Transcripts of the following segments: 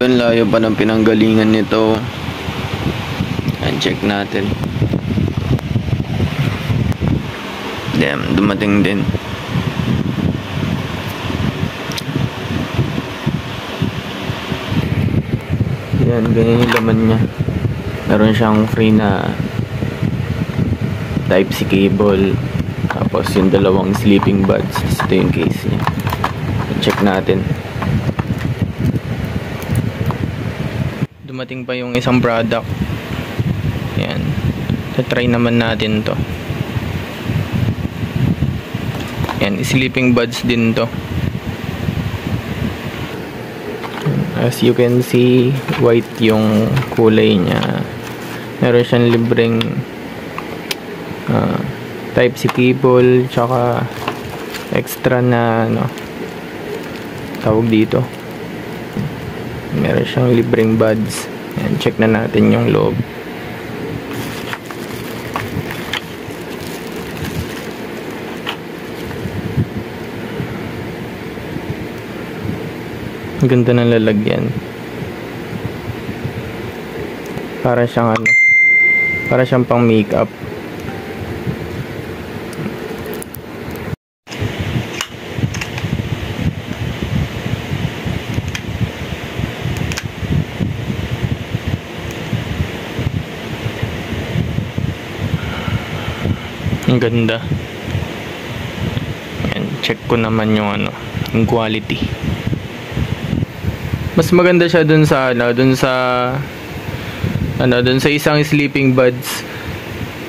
Ang layo pa ng pinanggalingan nito. Ayan, check natin. Damn, dumating din. Yan, ganyan yung laman niya. Meron siyang free na Type-C cable. Tapos yung dalawang sleeping buds. Ito yung case niya. Check natin. Dumating pa yung isang product. Yan. Try naman natin to. Yan, sleeping buds din to. As you can see, white yung kulay niya. Meron siyang libreng Type-C cable, tsaka extra na tawag dito. Meron siyang libreng buds. Yan, check na natin yung loob. Ang ganda ng lalagyan. Para siyang para siyang pang makeup. Ang ganda. Ayan, check ko naman yung yung quality. Mas maganda siya dun sa dun sa isang sleeping buds.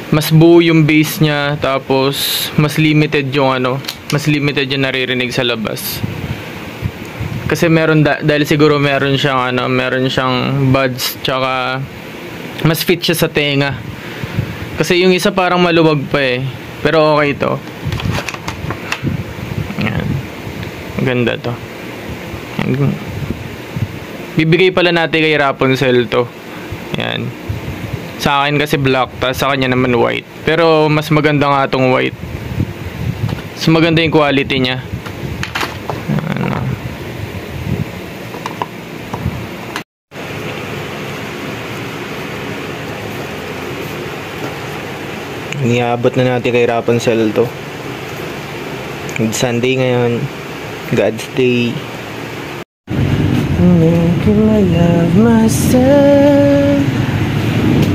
Mas buo yung base niya, tapos mas limited yung mas limited yung naririnig sa labas. Kasi dahil siguro meron siyang buds, tsaka mas fit siya sa tenga. Kasi yung isa parang maluwag pa eh. Pero okay to. Ayan. Maganda to. Ayan. Bibigay pala natin kay Rapunzel to. Ayan. Sa akin kasi black, tapos sa kanya naman white. Pero mas maganda nga tong white. Mas maganda yung quality niya. Niabot na natin kay Rapunzel to. Sunday ngayon. God's Day. Making I love myself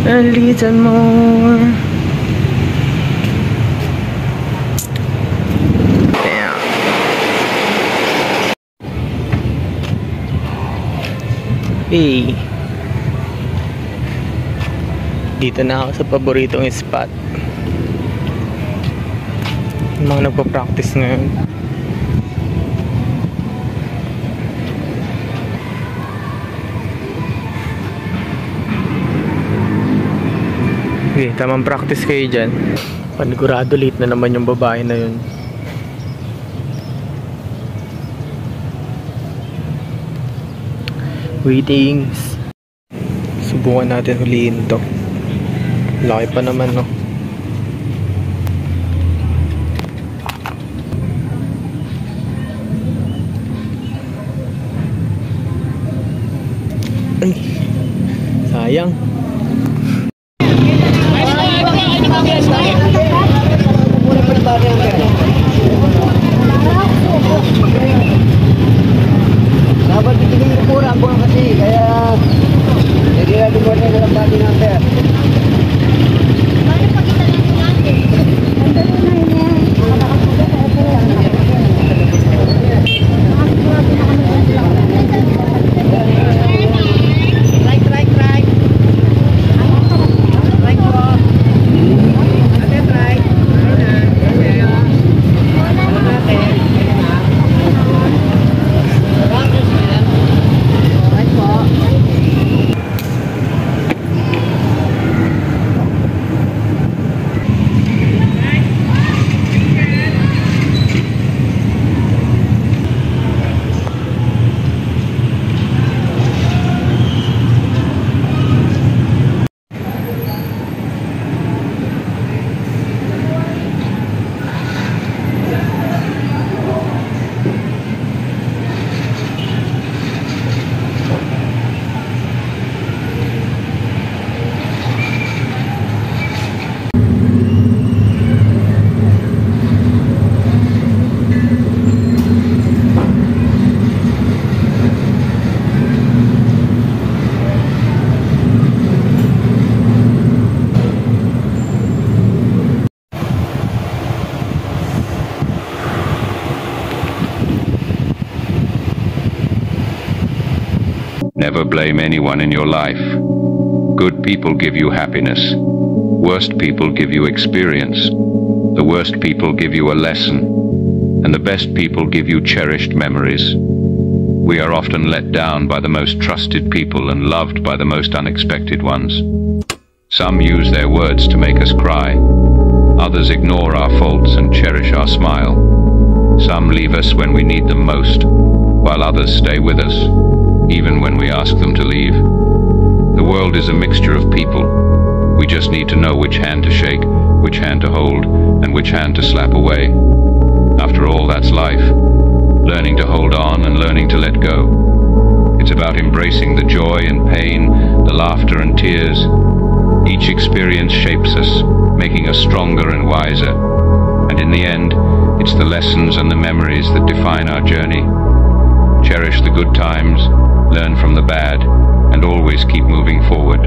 a little more. Damn. Hey. Dito na ako sa paboritong spot. Yung mga nagpa-practice ngayon. Okay, tamang practice kayo dyan. Panigurado late na naman yung babae na yun. Greetings. Subukan natin huliin to. Laki pa naman, no? Ay, sayang. Dapat bikin kurang kasi kaya jadi lagi buat dalam body number. Never blame anyone in your life. Good people give you happiness. Worst people give you experience. The worst people give you a lesson. And the best people give you cherished memories. We are often let down by the most trusted people and loved by the most unexpected ones. Some use their words to make us cry. Others ignore our faults and cherish our smile. Some leave us when we need them most, while others stay with us, even when we ask them to leave. The world is a mixture of people. We just need to know which hand to shake, which hand to hold, and which hand to slap away. After all, that's life. Learning to hold on and learning to let go. It's about embracing the joy and pain, the laughter and tears. Each experience shapes us, making us stronger and wiser. And in the end, it's the lessons and the memories that define our journey. Cherish the good times, learn from the bad, and always keep moving forward.